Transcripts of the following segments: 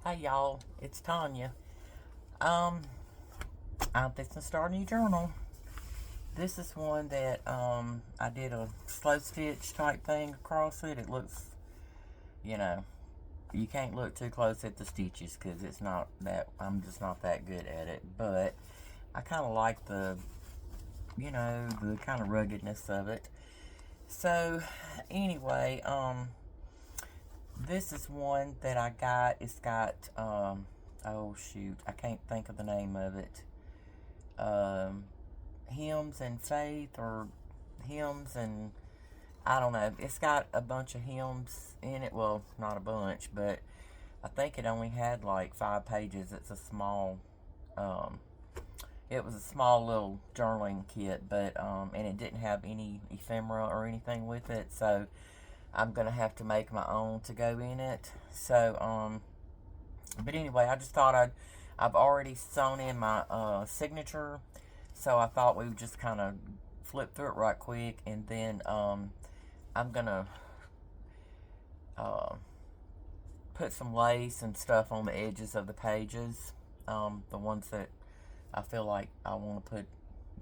Hey y'all, it's Tanya. Um, I'm fixing to start a new journal. This is one that I did a slow stitch type thing across it. It looks, you know, you can't look too close at the stitches because it's not that, I'm just not that good at it. But I kind of like the kind of ruggedness of it. So, anyway, this is one that I got. It's got, oh shoot, I can't think of the name of it. Um, Hymns and Faith, or Hymns and, I don't know. It's got a bunch of hymns in it. Well, not a bunch, but I think it only had like 5 pages. It's a small, um, it was a small little journaling kit, but, and it didn't have any ephemera or anything with it, so I'm gonna have to make my own to go in it. So, but anyway, I just thought I've already sewn in my signature, so I thought we would just kind of flip through it right quick, and then I'm gonna uh, put some lace and stuff on the edges of the pages, the ones that I feel like I want to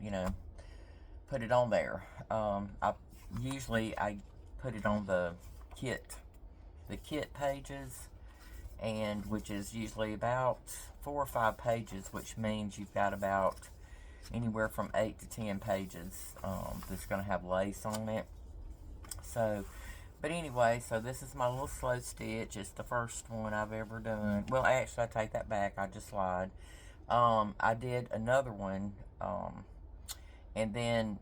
you know, put it on there. I put it on the kit pages, and which is usually about 4 or 5 pages, which means you've got about anywhere from 8 to 10 pages that's going to have lace on it. So, but anyway, so this is my little slow stitch. It's the first one I've ever done. Well, actually, I take that back. I just lied. I did another one, and then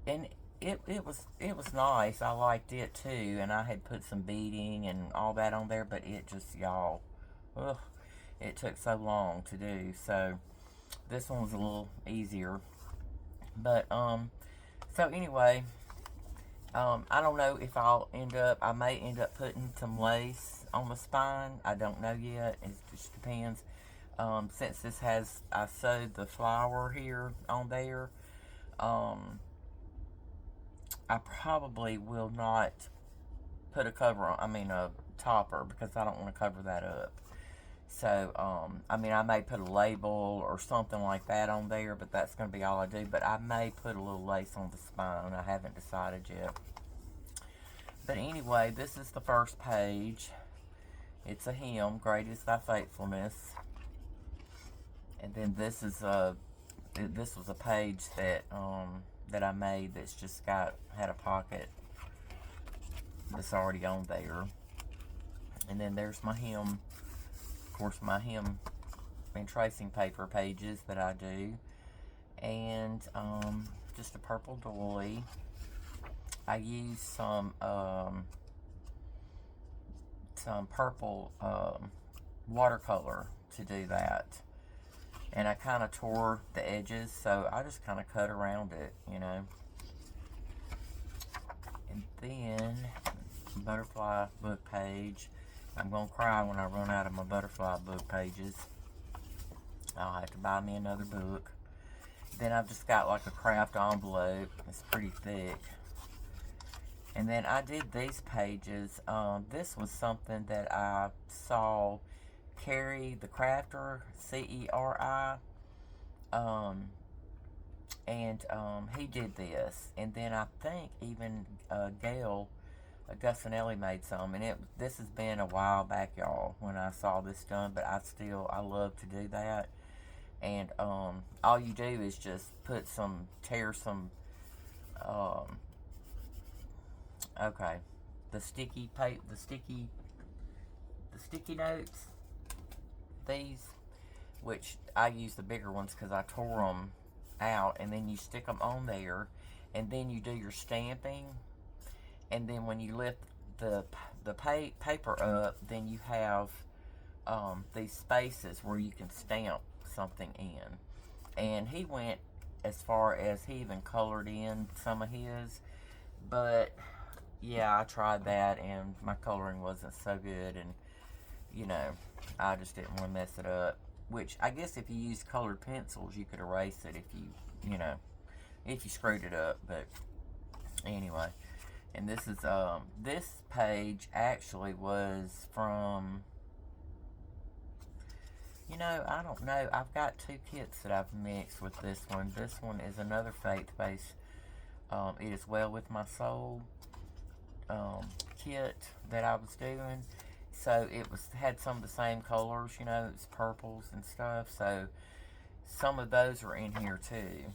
and it was nice. I liked it too, and I had put some beading and all that on there, but it just, y'all, ugh, it took so long to do. So this one was a little easier, but so anyway, I don't know if I may end up putting some lace on the spine. I don't know yet. It just depends. Since I sewed the flower here on there, I probably will not put a cover on, I mean a topper, because I don't want to cover that up. So, I mean, I may put a label or something like that on there, but that's going to be all I do. But I may put a little lace on the spine. I haven't decided yet. But anyway, this is the first page. It's a hymn, Great is Thy Faithfulness. And then this was a page that I made that's just had a pocket that's already on there. And then there's my hymn, of course, my hymn and tracing paper pages that I do. And just a purple doily. I use some purple watercolor to do that. And I kind of tore the edges, so I just kind of cut around it, you know. And then, butterfly book page. I'm going to cry when I run out of my butterfly book pages. I'll have to buy me another book. Then I've just got like a craft envelope. It's pretty thick. And then I did these pages. This was something that I saw Carrie the Crafter, Ceri, and he did this. And then I think even Gail Gussinelli made some, and this has been a while back, y'all, when I saw this done, but I love to do that. And all you do is just tear some, um, okay, the sticky notes, these, which I use the bigger ones because I tore them out, and then you stick them on there, and then you do your stamping, and then when you lift the paper up, then you have these spaces where you can stamp something in. And he went as far as he even colored in some of his, but yeah, I tried that, and my coloring wasn't so good, and you know, I just didn't want to mess it up. Which I guess if you use colored pencils, you could erase it if you screwed it up. But anyway, and this page actually was from You know, I don't know. I've got two kits that I've mixed with this one. This one is another faith-based. It is Well With My Soul kit that I was doing. So it was had some of the same colors, you know, it's purples and stuff. So some of those are in here too.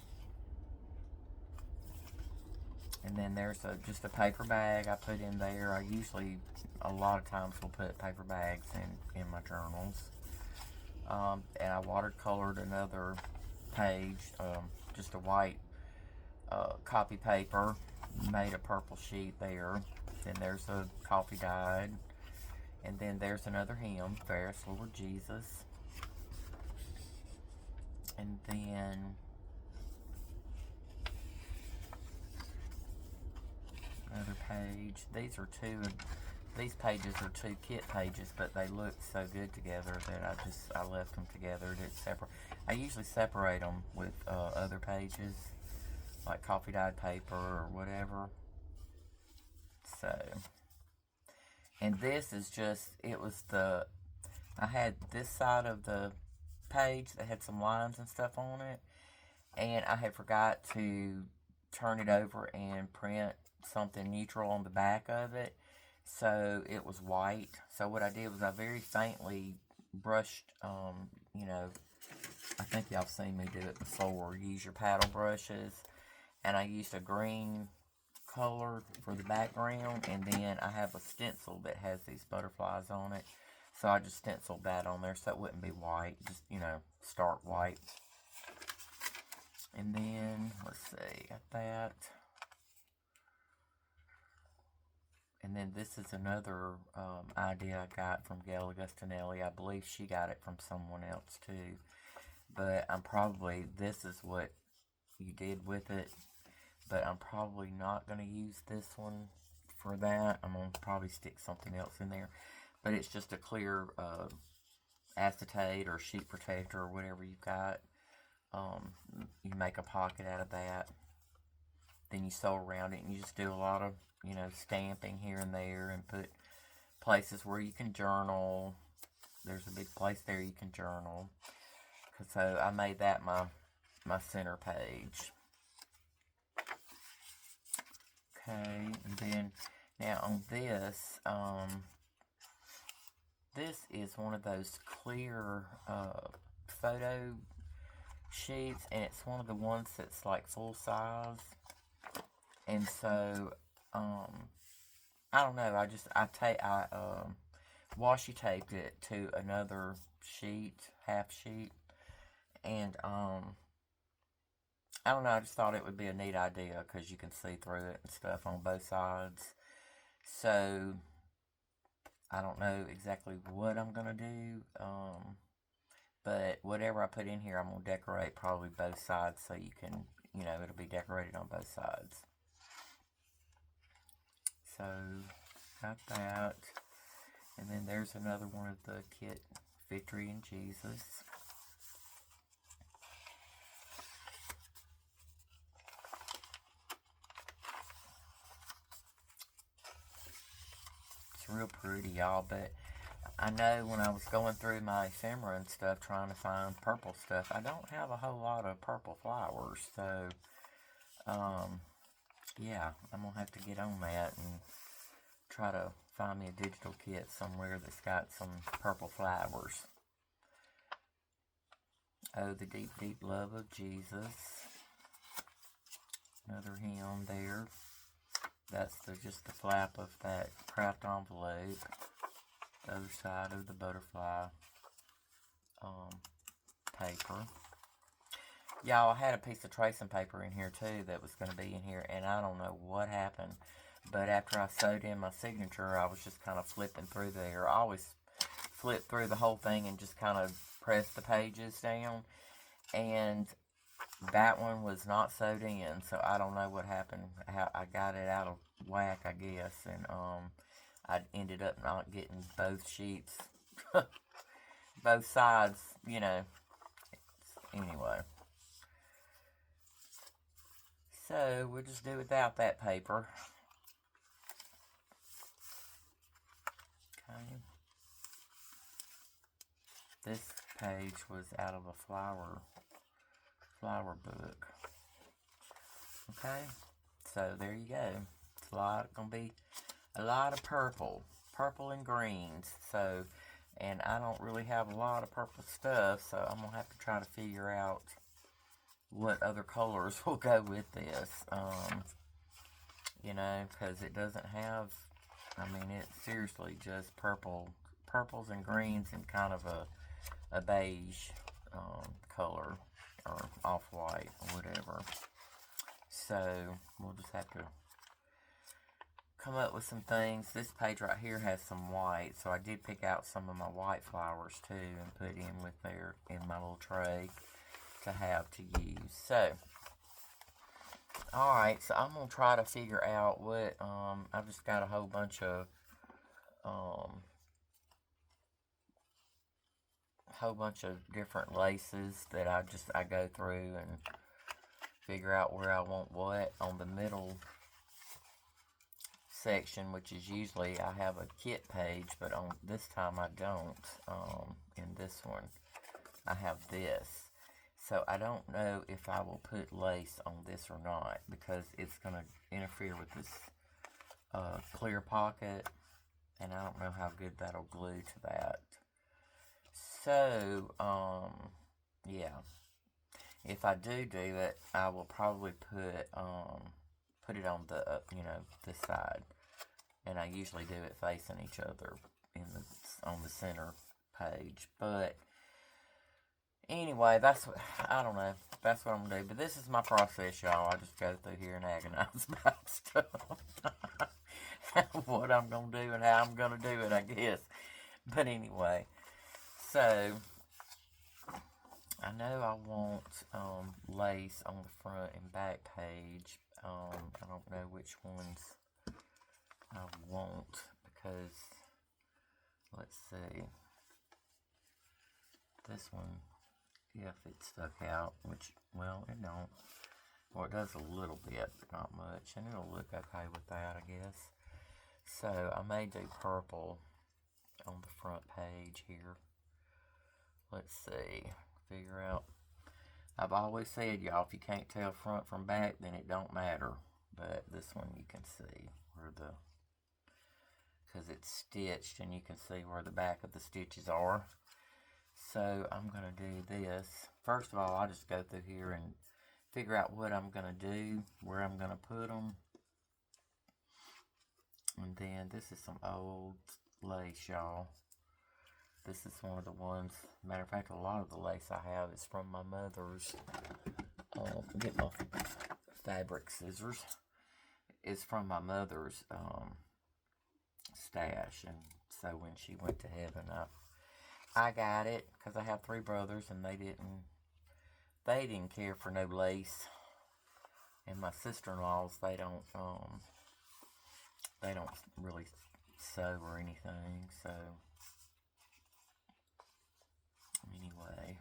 And then there's just a paper bag I put in there. I usually, a lot of times, will put paper bags in my journals. And I watercolored another page, just a white copy paper, made a purple sheet there. Then there's a coffee dyed. And then there's another hymn, Fairest Lord Jesus. And then another page. These pages are two kit pages, but they look so good together that I left them together. It's separate. I usually separate them with other pages, like coffee dyed paper or whatever. So, and this is just, I had this side of the page that had some lines and stuff on it, and I had forgot to turn it over and print something neutral on the back of it, so it was white. So what I did was I very faintly brushed, you know, I think y'all seen me do it before. Use your paddle brushes, and I used a green color for the background, and then I have a stencil that has these butterflies on it, so I just stenciled that on there so it wouldn't be white, just, you know, stark white. And then, let's see, got that. And then this is another idea I got from Gail Augustinelli. I believe she got it from someone else too. But this is what you did with it. But I'm probably not going to use this one for that. I'm going to probably stick something else in there. But it's just a clear acetate or sheet protector or whatever you've got. You make a pocket out of that. Then you sew around it and you just do a lot of, you know, stamping here and there and put places where you can journal. There's a big place there you can journal. So I made that my center page. Okay, and then now on this, this is one of those clear photo sheets, and it's one of the ones that's like full size. And so, I don't know. I washi taped it to another sheet, half sheet, and I don't know. I just thought it would be a neat idea because you can see through it and stuff on both sides. So I don't know exactly what I'm gonna do, but whatever I put in here, I'm gonna decorate probably both sides so you can, you know, it'll be decorated on both sides. So, got that. And then there's another one of the kit, Victory in Jesus. It's real pretty, y'all, but I know when I was going through my ephemera and stuff, trying to find purple stuff, I don't have a whole lot of purple flowers, so, yeah, I'm going to have to get on that and try to find me a digital kit somewhere that's got some purple flowers. Oh, the deep, deep love of Jesus. Another hymn there. That's just the flap of that craft envelope. The other side of the butterfly paper. Y'all, I had a piece of tracing paper in here too that was going to be in here, and I don't know what happened. But after I sewed in my signature, I was just kind of flipping through there. I always flip through the whole thing and just kind of press the pages down. And that one was not sewed in, so I don't know what happened. How I got it out of whack, I guess. And I ended up not getting both sheets, both sides, you know. Anyway. So, we'll just do without that paper. Okay. This page was out of a flower book. Okay, so there you go. It's gonna be a lot of purple and greens. So, and I don't really have a lot of purple stuff, so I'm gonna have to try to figure out what other colors will go with this. You know, because it doesn't have. I mean, it's seriously just purples and greens and kind of a beige color or off-white or whatever. So we'll just have to come up with some things. This page right here has some white, so I did pick out some of my white flowers too and put in with there in my little tray to have to use. So alright, so I'm gonna try to figure out what I've just got a whole bunch of different laces that I go through and figure out where I want what on the middle section, which is usually I have a kit page, but on this time I don't. In this one I have this, so I don't know if I will put lace on this or not, because it's going to interfere with this clear pocket, and I don't know how good that'll glue to that. So yeah, if I do it, I will probably put it on the this side, and I usually do it facing each other on the center page. But anyway, I don't know. That's what I'm gonna do. But this is my process, y'all. I just go through here and agonize about stuff. What I'm gonna do and how I'm gonna do it, I guess. But anyway, so I know I want lace on the front and back page. I don't know which ones I want, because let's see, this one, if it stuck out, which, well, it don't, or it does a little bit, but not much, and it'll look okay with that, I guess. So I may do purple on the front page here. Let's see, figure out. I've always said, y'all, if you can't tell front from back, then it don't matter. But this one you can see where because it's stitched, and you can see where the back of the stitches are. So I'm going to do this. First of all, I'll just go through here and figure out what I'm going to do, where I'm going to put them. And then this is some old lace, y'all. This is one of the ones, matter of fact, a lot of the lace I have is from my mother's, get my fabric scissors, it's from my mother's stash, and so when she went to heaven, I got it, because I have 3 brothers, and they didn't care for no lace, and my sister-in-laws, they don't really sew or anything, so anyway,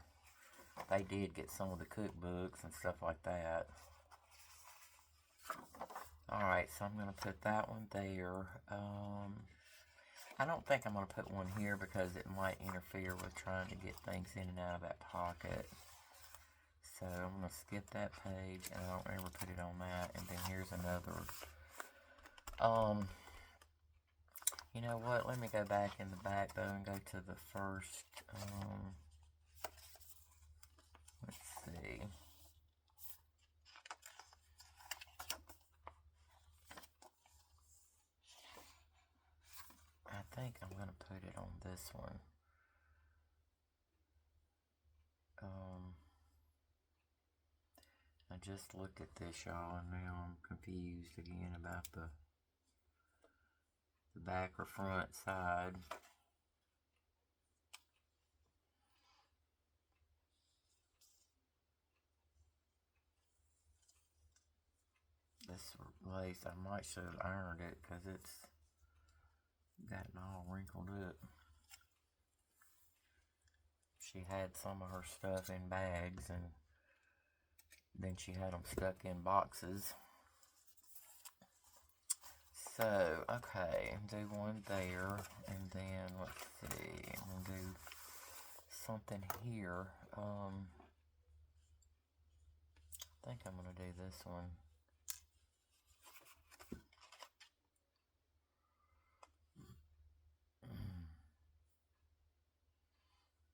they did get some of the cookbooks and stuff like that. Alright, so I'm going to put that one there. I don't think I'm going to put one here, because it might interfere with trying to get things in and out of that pocket. So I'm going to skip that page, and I don't ever put it on that. And then here's another. You know what? Let me go back in the back, though, and go to the first, let's see. I think I'm going to put it on this one. I just looked at this, y'all, and now I'm confused again about the back or front side. This lace, I might should have ironed it, because it's gotten all wrinkled up. She had some of her stuff in bags, and then she had them stuck in boxes. So, okay, do one there, and then let's see, we'll do something here. I think I'm going to do this one.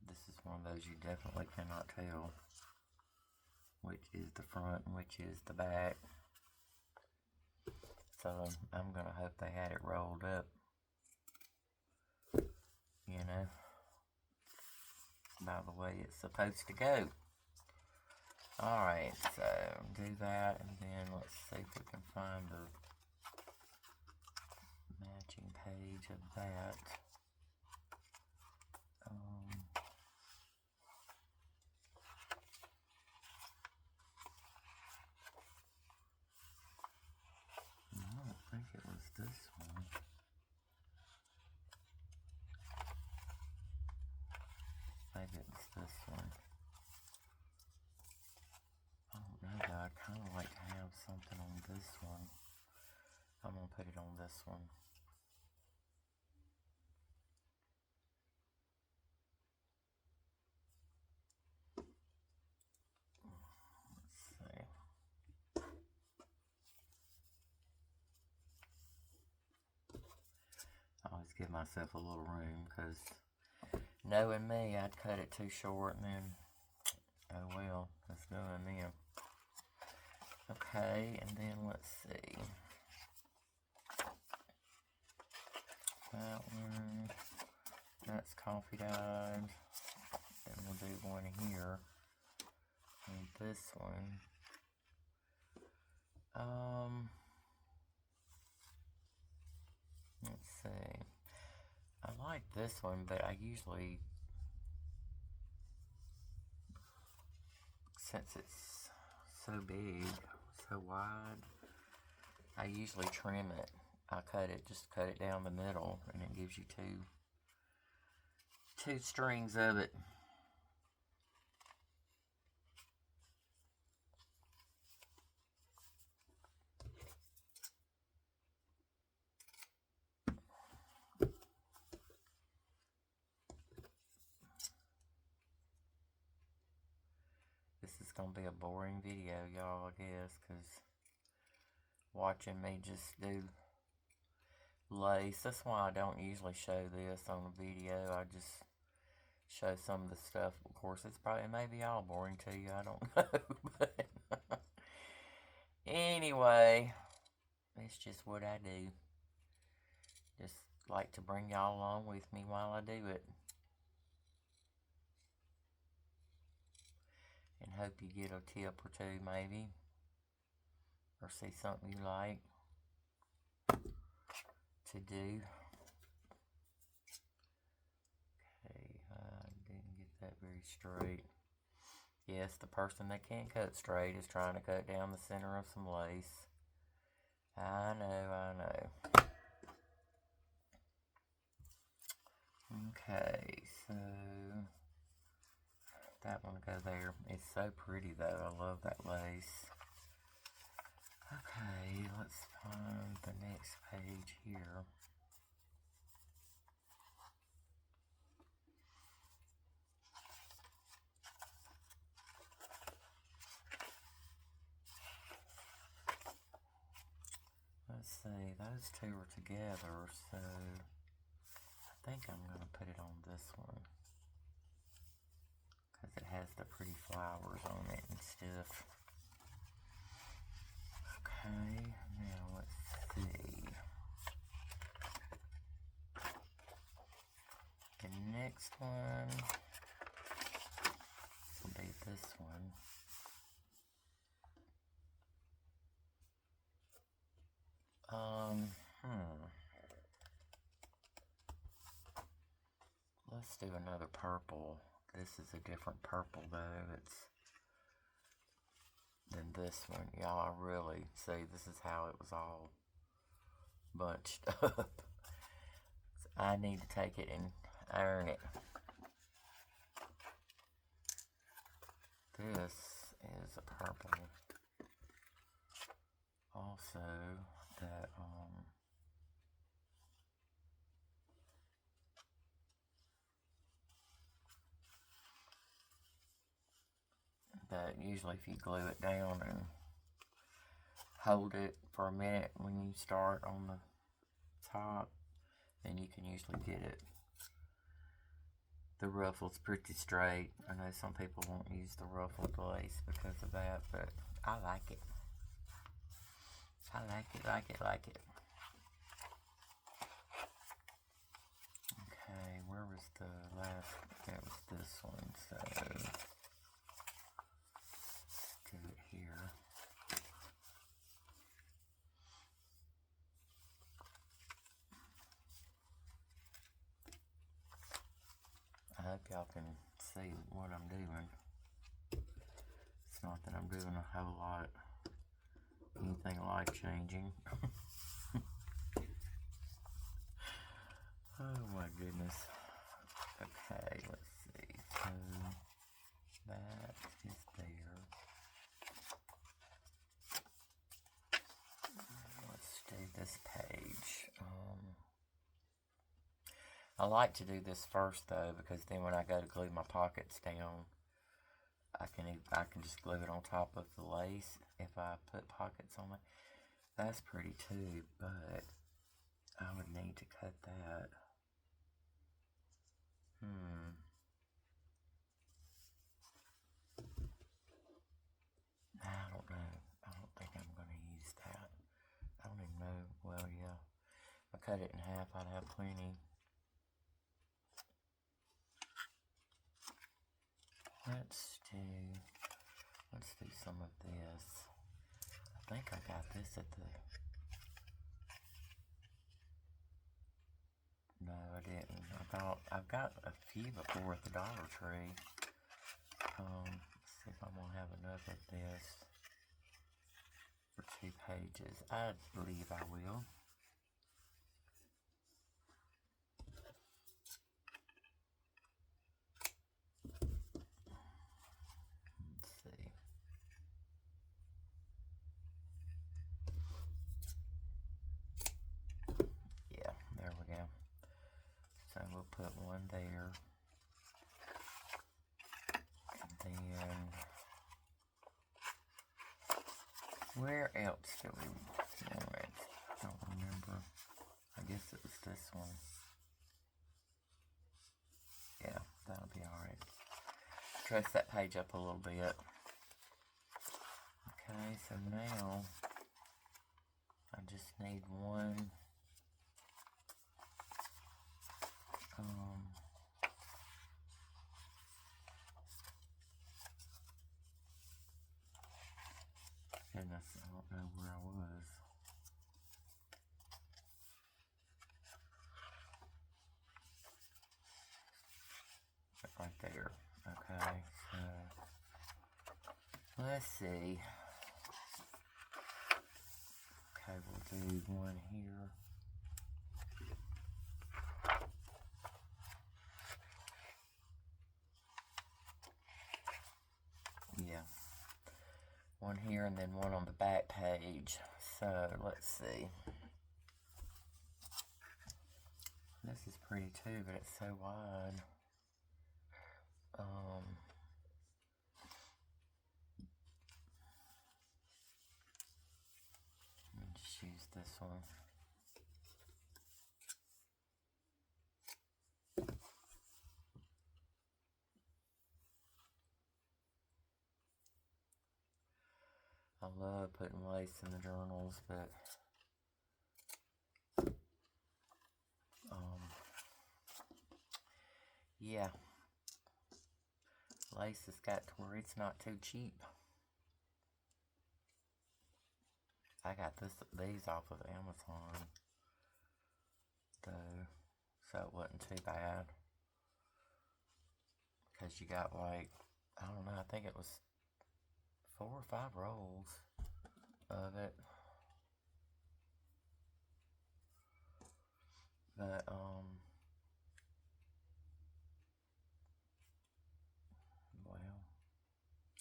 This is one of those you definitely cannot tell which is the front and which is the back. So I'm going to hope they had it rolled up, you know, by the way it's supposed to go. Alright, so do that, and then let's see if we can find the matching page of that. I don't think it was this one. Maybe it was this one. I don't know though, I'd kind of like to have something on this one. I'm going to put it on this one. I always give myself a little room because knowing me, I'd cut it too short and then, oh well, that's doing them. Okay, and then let's see. That one, that's coffee dyed. Then we'll do one here. And this one. Let's see. I like this one, but I usually, since it's so big, so wide, I usually trim it. I just cut it down the middle, and it gives you two strings of it. This is going to be a boring video, y'all, I guess, because watching me just do lace. That's why I don't usually show this on a video. I just show some of the stuff. Of course, it's probably maybe all boring to you. I don't know. But anyway, it's just what I do. Just like to bring y'all along with me while I do it. And hope you get a tip or two maybe. Or see something you like to do. Okay, I didn't get that very straight. Yes, the person that can't cut straight is trying to cut down the center of some lace. I know. Okay, so that one will go there. It's so pretty though. I love that lace. Okay, let's find the next page here. Let's see, those two are together, so I think I'm going to put it on this one because it has the pretty flowers on it and stuff. Okay, now let's see. The next one will be this one. Let's do another purple. This is a different purple though. It's than this one. Y'all really see this is how it was all bunched up. So I need to take it and iron it. This is a purple also that But usually if you glue it down and hold it for a minute when you start on the top, then you can usually get it. The ruffle's pretty straight. I know some people won't use the ruffled lace because of that, but I like it. I like it. Okay, where was the last? That was this one, so do it here. I hope y'all can see what I'm doing. It's not that I'm doing a whole lot, anything life-changing. Oh my goodness. Okay, let's see. So that is there. Let's do this page. I like to do this first though, because then when I go to glue my pockets down, I can just glue it on top of the lace if I put pockets on it. That's pretty too, but I would need to cut that. I don't know. I don't think I'm going to use that. I don't even know. Well, yeah. If I cut it in half, I'd have plenty. Let's do some of this. I think I got this at the... No, I didn't. I've got a few before at the Dollar Tree. Let's see if I'm going to have enough of this for 2 pages. I believe I will. Let's see. Yeah, there we go. So we'll put one there. And then, where else do we want it? I don't remember. I guess it was this one. Yeah, that'll be alright. Dress that page up a little bit. Okay, so now I just need one. Goodness, I don't know where I was. Right there. Okay, so let's see. Okay, we'll do one here. Yeah. One here and then one on the back page. So let's see. This is pretty too, but it's so wide. Let me just use this one. I love putting lace in the journals, but yeah, lace has got to where it's not too cheap. I got these off of Amazon, though, so it wasn't too bad. Because you got like, I don't know, I think it was 4 or 5 rolls of it. But, well,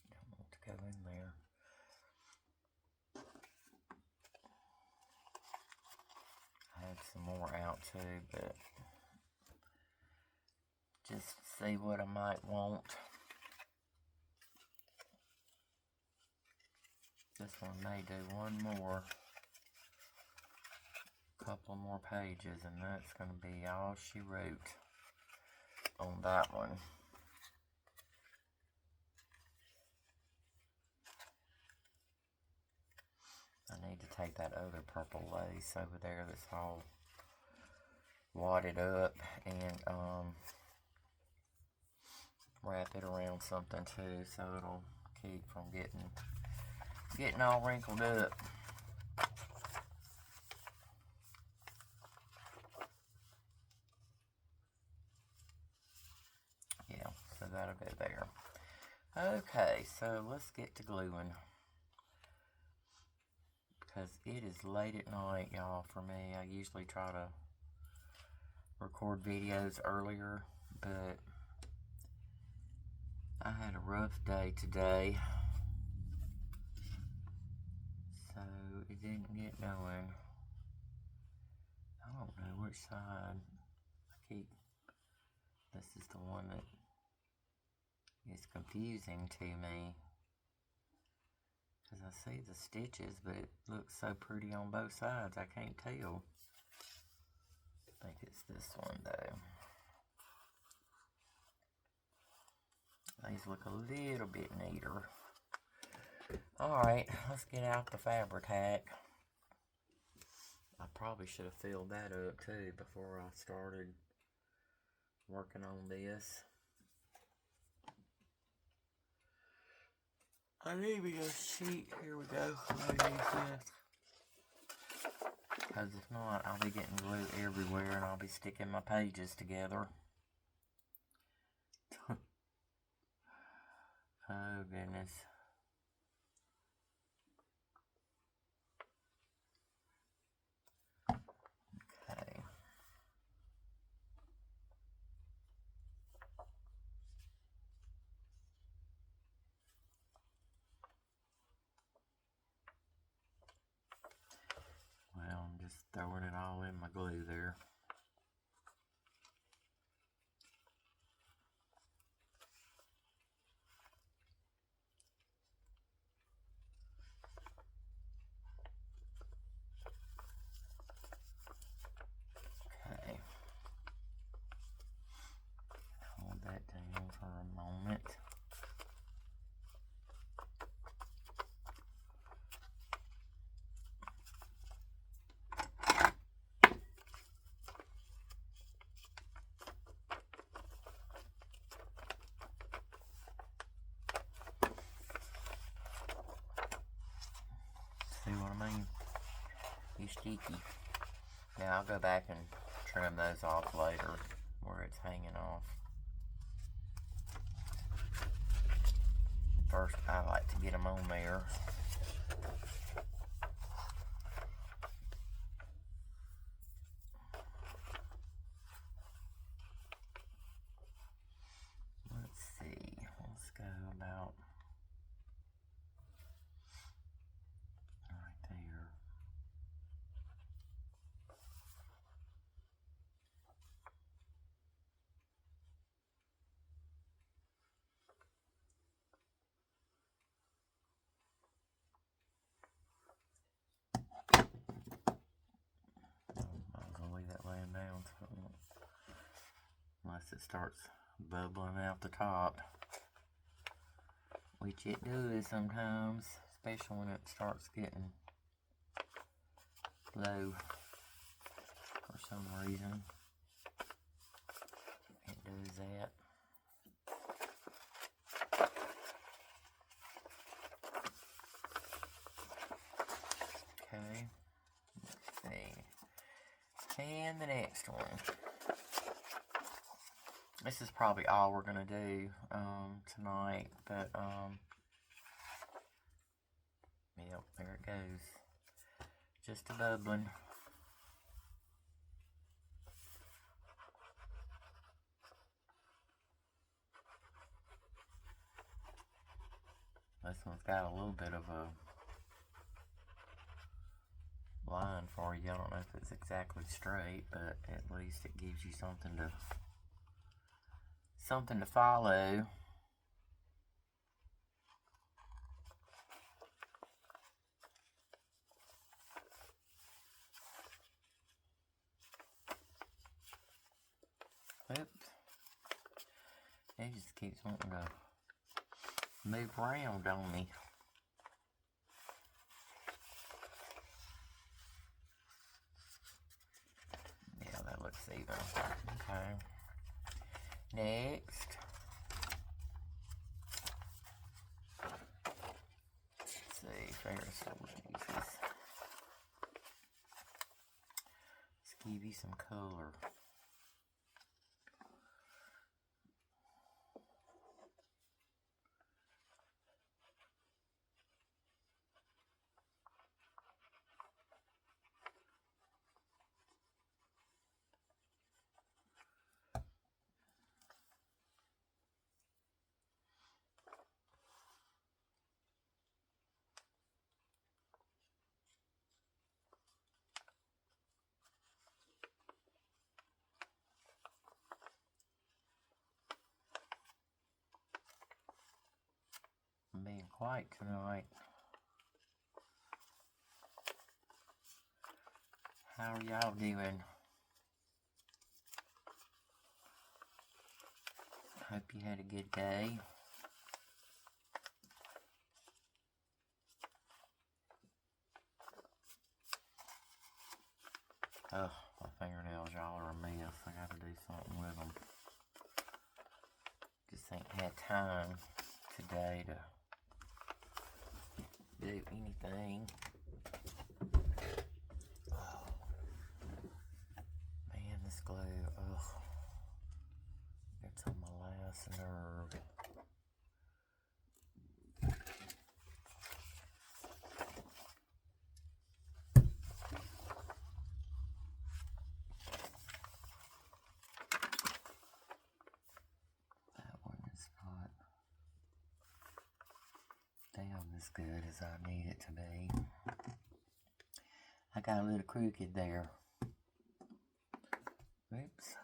don't want to go in there. I had some more out too, but just see what I might want. This one may do one more, couple more pages, and that's going to be all she wrote on that one. I need to take that other purple lace over there that's all wadded up and wrap it around something too, so it'll keep from getting all wrinkled up. Yeah, so that'll go there. Okay, so let's get to gluing, because it is late at night, y'all, for me. I usually try to record videos earlier, but I had a rough day today, so it didn't get going. I don't know which side. This is the one that is confusing to me, because I see the stitches, but it looks so pretty on both sides, I can't tell. I think it's this one though. These look a little bit neater. Alright, let's get out the Fabri-Tac. I probably should have filled that up too before I started working on this. I need me a sheet. Here we go. Because if not, I'll be getting glue everywhere and I'll be sticking my pages together. Oh goodness. Okay. Well, I'm just throwing it all in my glue there. Okay. Hold that down for a moment. See what I mean? He's sticky. Now I'll go back and trim those off later where it's hanging off. First, I like to get them on there. Let's see. Let's go about right there. I'm gonna leave that laying down so it won't, unless it starts bubbling out the top, which it does sometimes, especially when it starts getting low for some reason. It does that. Okay, let's see. And the next one. This is probably all we're gonna do tonight, but yep, there it goes. Just a bubbling. This one's got a little bit of a line for you. I don't know if it's exactly straight, but at least it gives you something to follow. It just keeps wanting to move around on me. Yeah, that looks even. Okay. Next. Let's see, Ferris wheel Jesus. Let's give you some color. I'm being quiet tonight. How are y'all doing? Hope you had a good day. Oh, my fingernails, y'all are a mess. I gotta do something with them. Just ain't had time today to do anything. Oh, man, this glue, ugh. It's on my last nerve. That one is not down as good as I need it to be. I got a little crooked there. Oops.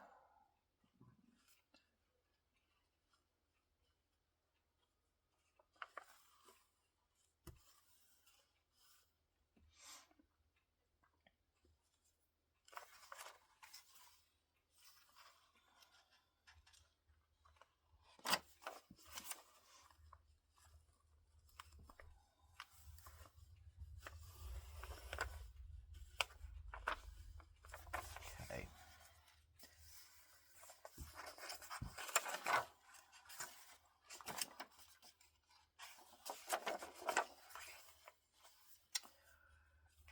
Okay.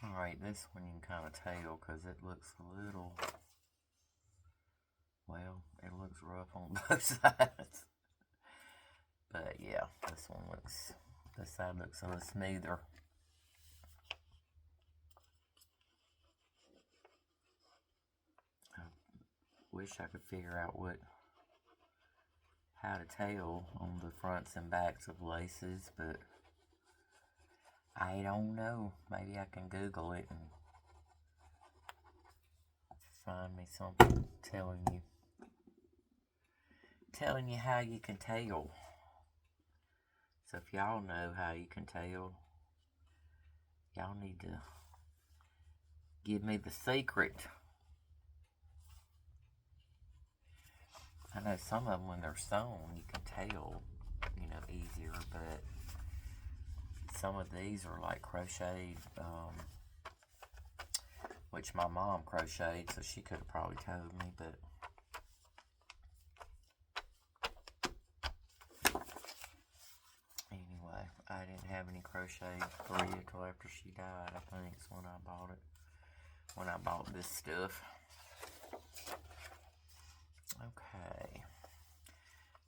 Alright, this one you can kind of tell because it looks a little, well, it looks rough on both sides. But yeah, this side looks a little smoother. I wish I could figure out how to tell on the fronts and backs of laces, but I don't know. Maybe I can Google it and find me something telling you how you can tell. So if y'all know how you can tell, y'all need to give me the secret. I know some of them, when they're sewn, you can tell, easier, but some of these are like crocheted, which my mom crocheted, so she could have probably told me, but anyway, I didn't have any crochet thread until after she died. I think it's when I bought it, when I bought this stuff. Okay,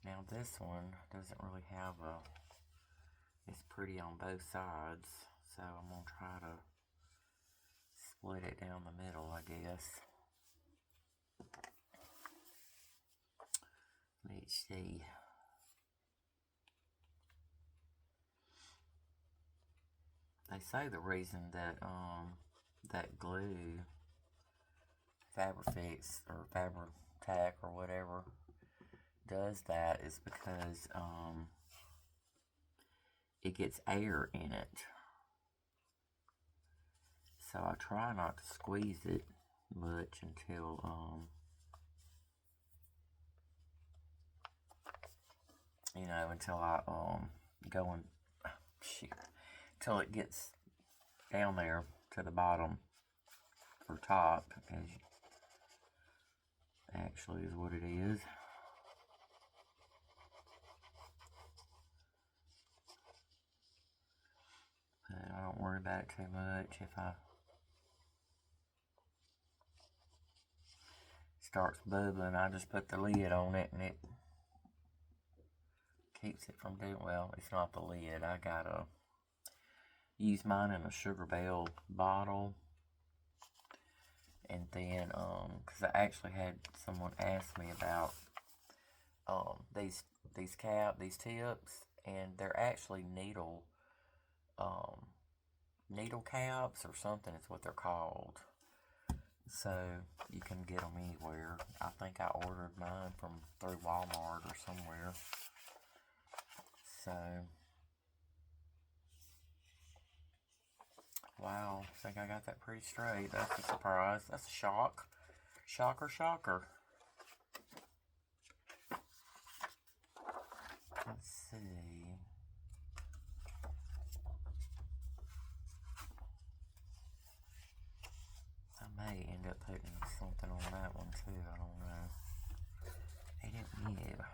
now this one doesn't really have it's pretty on both sides, so I'm going to try to split it down the middle, I guess. Let's see. They say the reason that that glue, Fabri-Fix or Fabri-Tac or whatever, does that is because it gets air in it. So I try not to squeeze it much until you know, until I go and shoot, until it gets down there to the bottom for top, as actually is what it is. But I don't worry about it too much. If I starts bubbling, I just put the lid on it and it keeps it from doing, well, it's not the lid. I gotta use mine in a Sugar Belle bottle. And then, because I actually had someone ask me about these tips, and they're actually needle caps or something is what they're called. So you can get them anywhere. I think I ordered mine from through Walmart or somewhere. So, wow, I think I got that pretty straight. That's a surprise. That's a shock. Shocker, shocker. Let's see. I may end up putting something on that one too. I don't know. I don't know.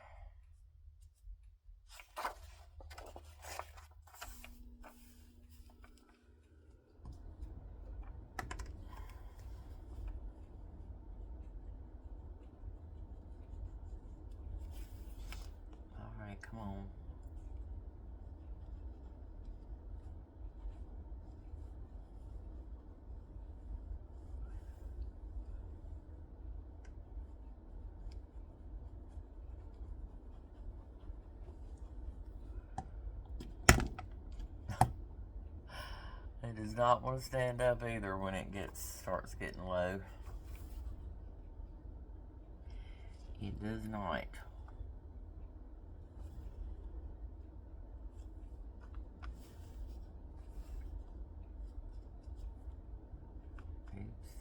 Alright, come on. It does not want to stand up either when it starts getting low. It does not. Oops.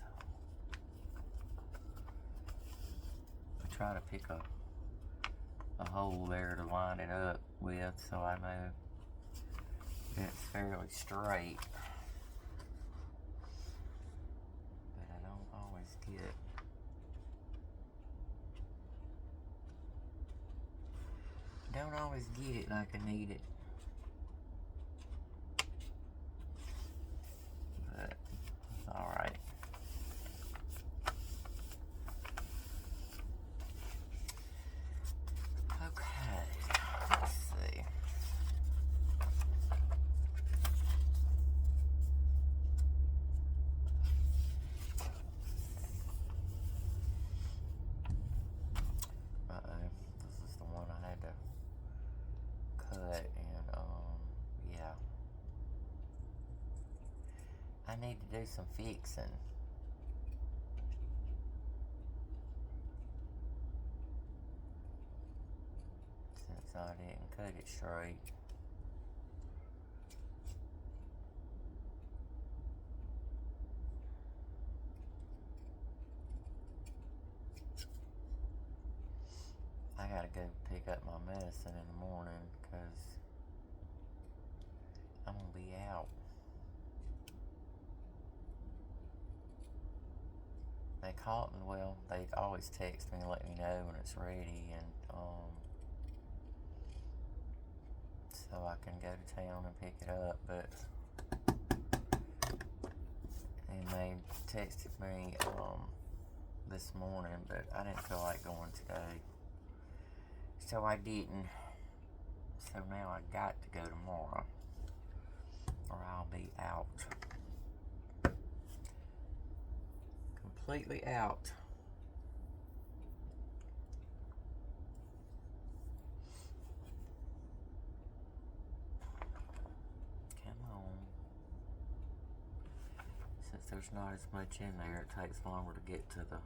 I try to pick a hole there to line it up with so I know it's fairly straight. But I don't always get it like I need it. But it's alright. Okay, let's see. This is the one I had to cut, and yeah. I need to do some fixing. Since I didn't cut it straight. I gotta go pick up my medicine in the morning because I'm gonna be out. They always text me and let me know when it's ready, and so I can go to town and pick it up. But and they texted me this morning, but I didn't feel like going today, so I didn't. So now I got to go tomorrow, or I'll be out. Completely out. Come on. Since there's not as much in there, it takes longer to get to the...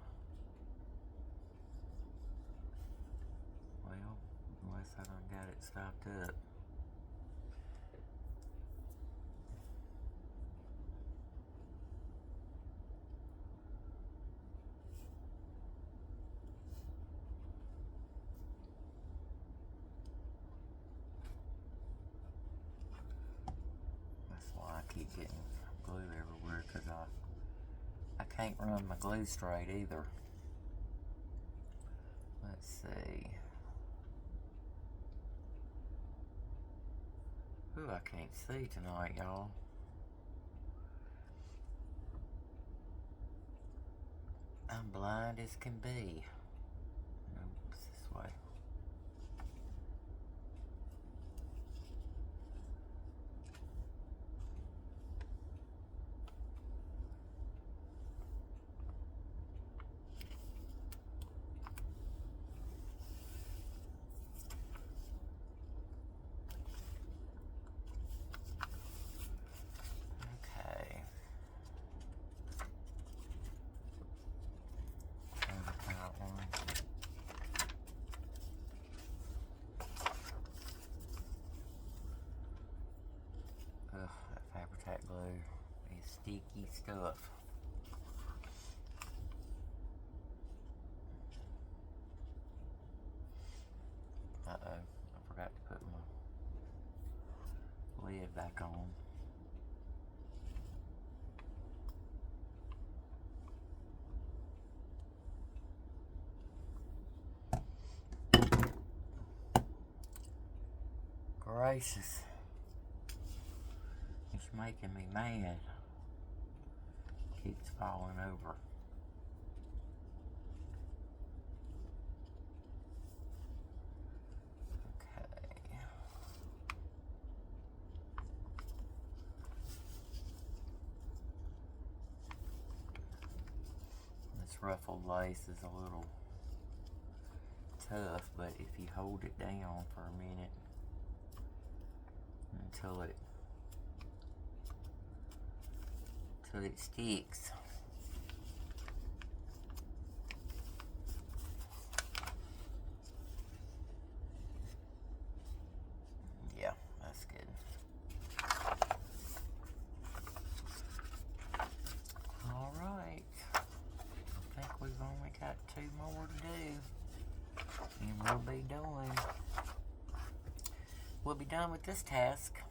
Well, unless I done got it stopped up. Can't run my glue straight either. Let's see. Ooh, I can't see tonight, y'all. I'm blind as can be. No, it's this way. Okay. There's that one. Ugh, that Fabri-Tac glue is sticky stuff. Uh-oh, I forgot to put my lid back on. Gracious. It's making me mad. Keeps falling over. Okay. This ruffled lace is a little tough, but if you hold it down for a minute until it sticks. Yeah, that's good. All right. I think we've only got 2 more to do, and we'll be done with this task.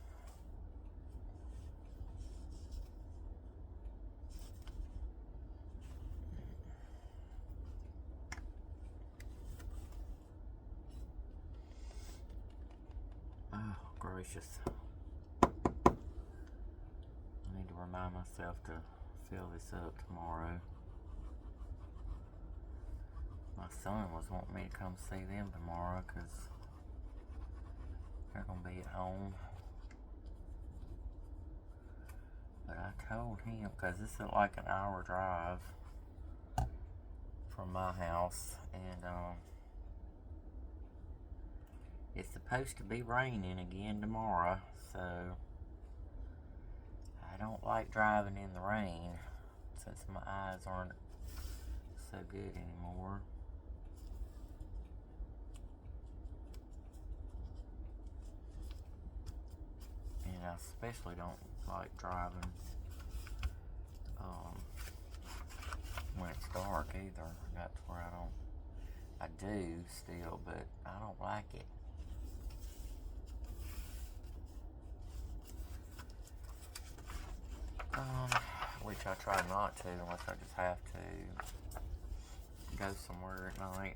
Oh, gracious. I need to remind myself to fill this up tomorrow. My son was wanting me to come see them tomorrow because they're going to be at home. But I told him, because this is like an hour drive from my house, and it's supposed to be raining again tomorrow, so I don't like driving in the rain since my eyes aren't so good anymore. And I especially don't like driving when it's dark either. That's where I do still, but I don't like it. Which I try not to unless I just have to go somewhere at night.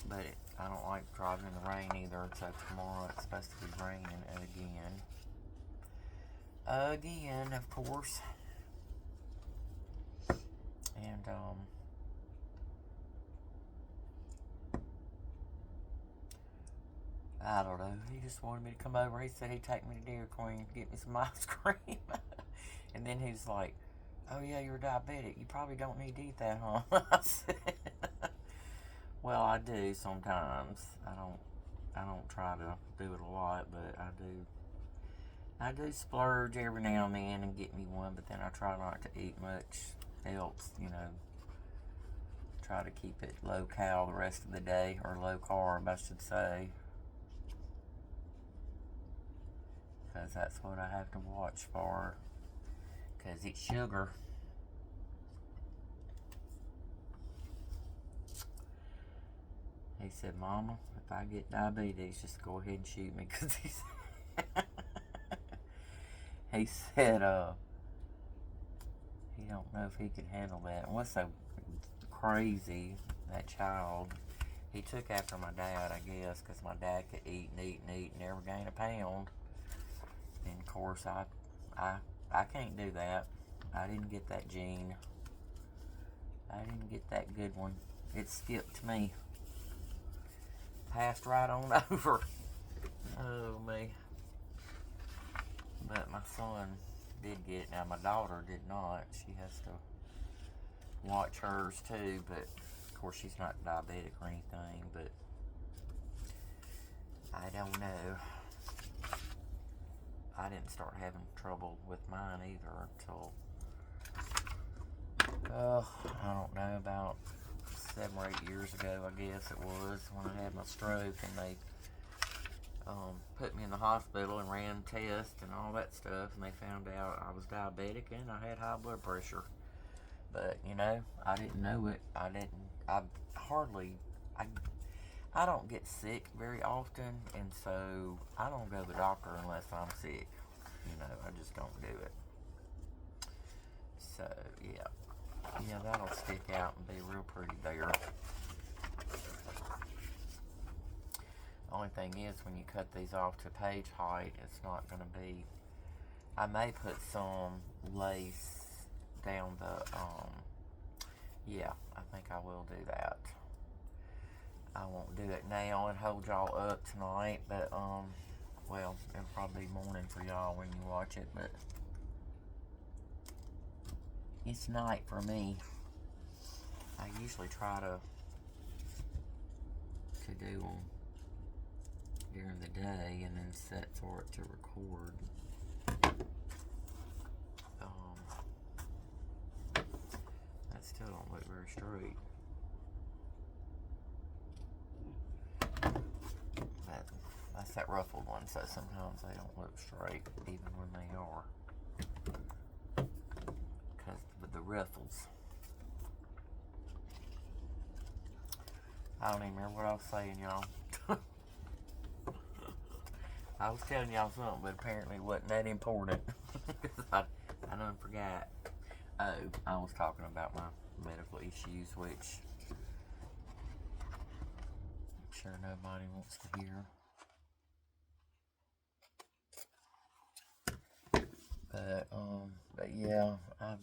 But I don't like driving in the rain either, so tomorrow it's supposed to be raining again. Again, of course. And, I don't know. He just wanted me to come over. He said he'd take me to Dairy Queen, get me some ice cream. And then he's like, oh yeah, you're diabetic. You probably don't need to eat that, huh? I said, well, I do sometimes. I don't try to do it a lot, but I do splurge every now and then and get me one, but then I try not to eat much else, Try to keep it low cal the rest of the day, or low carb, I should say. Because that's what I have to watch for. Because it's sugar. He said, Mama, if I get diabetes, just go ahead and shoot me. Because he said, he don't know if he can handle that. And what's so crazy, that child, he took after my dad, I guess, because my dad could eat and eat and eat and never gain a pound. And of course, I can't do that. I didn't get that gene. I didn't get that good one. It skipped me. Passed right on over. Oh, me. But my son did get it. Now, my daughter did not. She has to watch hers too, but of course she's not diabetic or anything, but I don't know. I didn't start having trouble with mine either until, I don't know, about 7 or 8 years ago, I guess it was, when I had my stroke, and they put me in the hospital and ran tests and all that stuff, and they found out I was diabetic and I had high blood pressure. But, you know, I didn't know it. I don't get sick very often, and so I don't go to the doctor unless I'm sick. You know, I just don't do it. So, yeah, that'll stick out and be real pretty there. Only thing is, when you cut these off to page height, it's not going to be, I may put some lace down the, yeah, I think I will do that. I won't do it now and hold y'all up tonight, but, well, it'll probably be morning for y'all when you watch it, but it's night for me. I usually try to do them during the day and then set for it to record. That still don't look very straight. That's that ruffled one, so sometimes they don't look straight even when they are. Because with the ruffles. I don't even remember what I was saying, y'all. I was telling y'all something, but apparently it wasn't that important. I done forgot. Oh, I was talking about my medical issues, which I'm sure nobody wants to hear. But yeah, I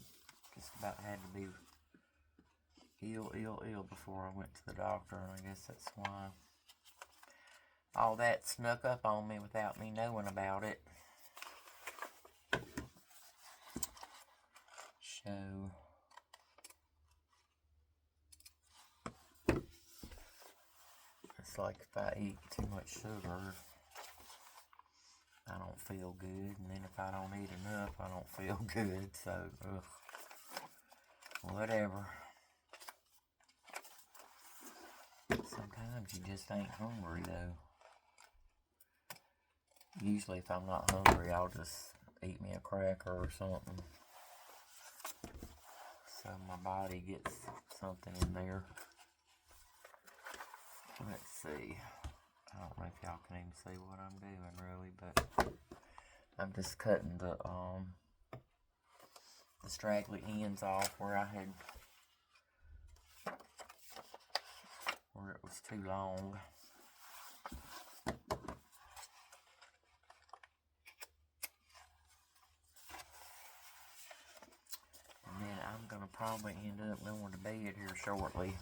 just about had to be ill before I went to the doctor, and I guess that's why all that snuck up on me without me knowing about it. So, it's like if I eat too much sugar, I don't feel good, and then if I don't eat enough, I don't feel good, so, whatever. Sometimes you just ain't hungry, though. Usually if I'm not hungry, I'll just eat me a cracker or something, so my body gets something in there. Let's see. I don't know if y'all can even see what I'm doing really, but I'm just cutting the straggly ends off where it was too long. And then I'm gonna probably end up going to bed here shortly.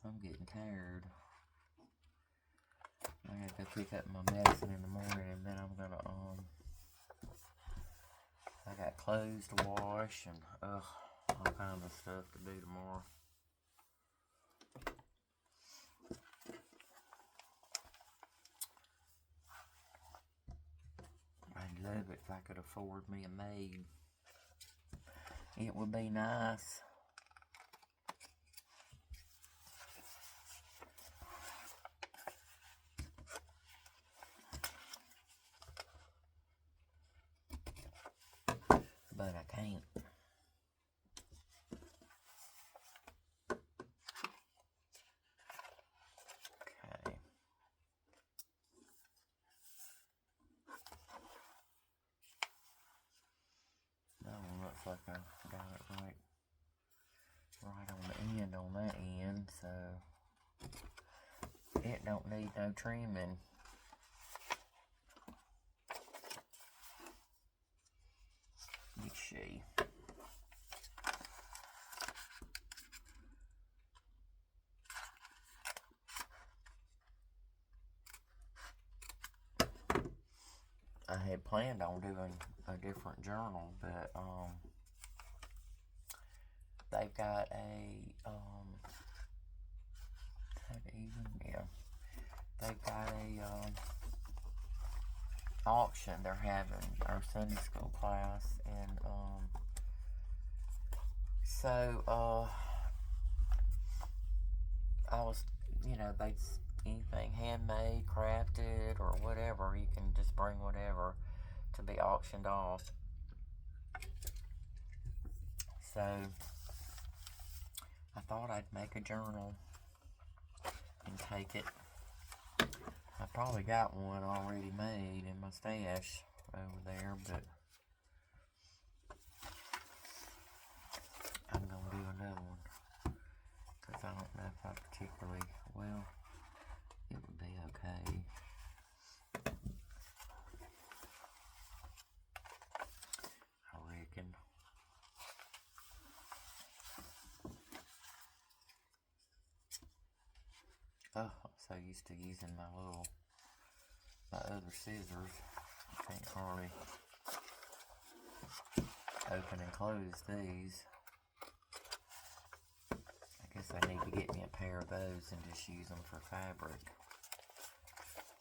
I'm getting tired. I gotta go pick up my medicine in the morning, and then I'm gonna I got clothes to wash and all kinds of stuff to do tomorrow. I'd love it if I could afford me a maid. It would be nice. But I can't. Okay. That one looks so it don't need no trimming. You see. I had planned on doing a different journal, but they've got a they've got a auction they're having our Sunday school class, and so I was, they anything handmade, crafted, or whatever. You can just bring whatever to be auctioned off. So I thought I'd make a journal and take it. I probably got one already made in my stash over there, but I'm gonna do another one because I don't know if I particularly, well, it would be okay. I reckon. Oh, I'm so used to using my other scissors. I can't hardly open and close these. I guess I need to get me a pair of those and just use them for fabric.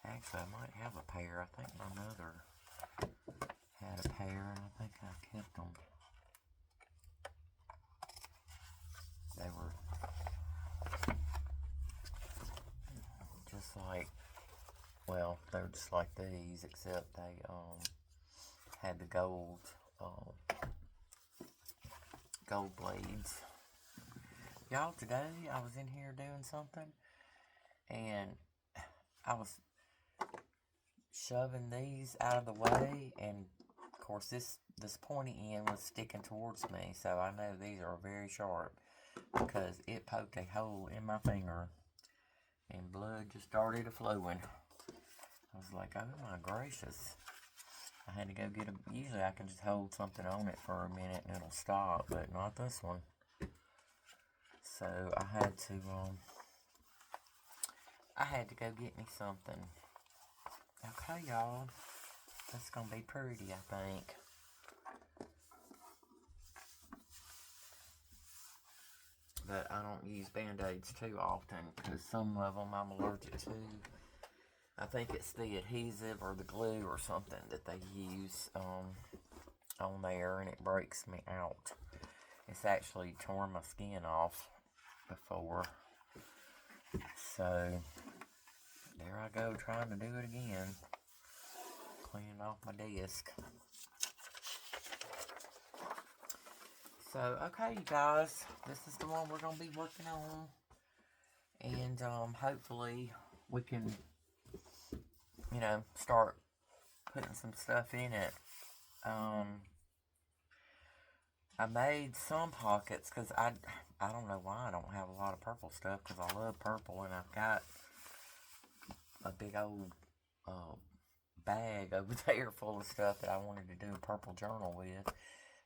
Actually, I might have a pair. I think my mother had a pair, and I think I kept them. They were just like, well, they're just like these, except they had the gold blades. Y'all, today I was in here doing something, and I was shoving these out of the way, and of course this pointy end was sticking towards me, so I know these are very sharp because it poked a hole in my finger and blood just started a-flowing. I was like, oh my gracious. I had to go get a, usually I can just hold something on it for a minute and it'll stop, but not this one. So I had to go get me something. Okay, y'all. That's gonna be pretty, I think. But I don't use Band-Aids too often because some of them I'm allergic to. I think it's the adhesive or the glue or something that they use on there, and it breaks me out. It's actually torn my skin off before. So there I go trying to do it again. Cleaning off my desk. So, okay, you guys, this is the one we're going to be working on. And hopefully we can, start putting some stuff in it. I made some pockets because I don't know why I don't have a lot of purple stuff, because I love purple, and I've got a big old bag over there full of stuff that I wanted to do a purple journal with.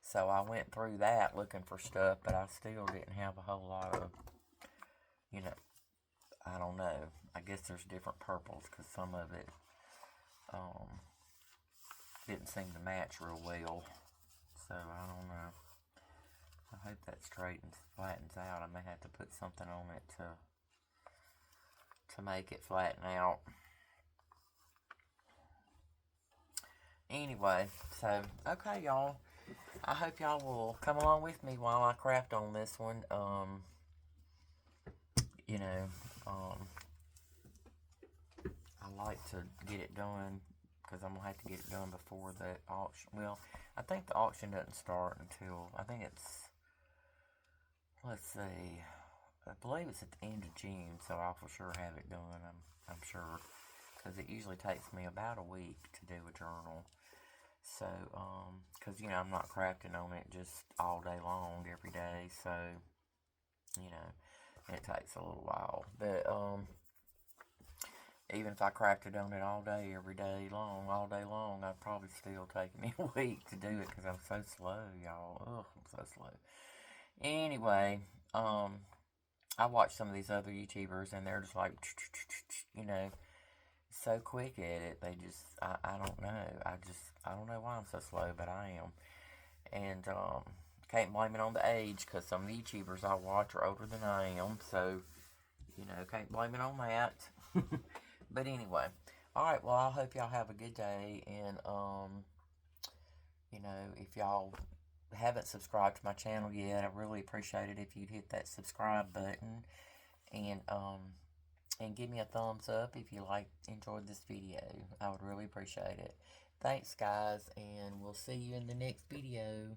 So I went through that looking for stuff, but I still didn't have a whole lot of, I don't know. I guess there's different purples because some of it didn't seem to match real well. So I don't know. I hope that flattens out. I may have to put something on it to make it flatten out. Anyway, so, okay, y'all. I hope y'all will come along with me while I craft on this one. I like to get it done because I'm going to have to get it done before the auction. Well, I think the auction doesn't start until, I think it's, let's see, I believe it's at the end of June, so I'll for sure have it done, I'm sure, because it usually takes me about a week to do a journal. So, because, I'm not crafting on it just all day long, every day, so, It takes a little while. But, even if I cracked it on it all day, every day long, all day long, I'd probably still take me a week to do it because I'm so slow, y'all. Ugh, I'm so slow. Anyway, I watch some of these other YouTubers and they're just like, you know, so quick at it. They just, I don't know. I don't know why I'm so slow, but I am. And, can't blame it on the age because some of the YouTubers I watch are older than I am. So, you know, can't blame it on that. But anyway, all right. Well, I hope y'all have a good day. And, you know, if y'all haven't subscribed to my channel yet, I really appreciate it if you'd hit that subscribe button and give me a thumbs up if you enjoyed this video. I would really appreciate it. Thanks, guys, and we'll see you in the next video.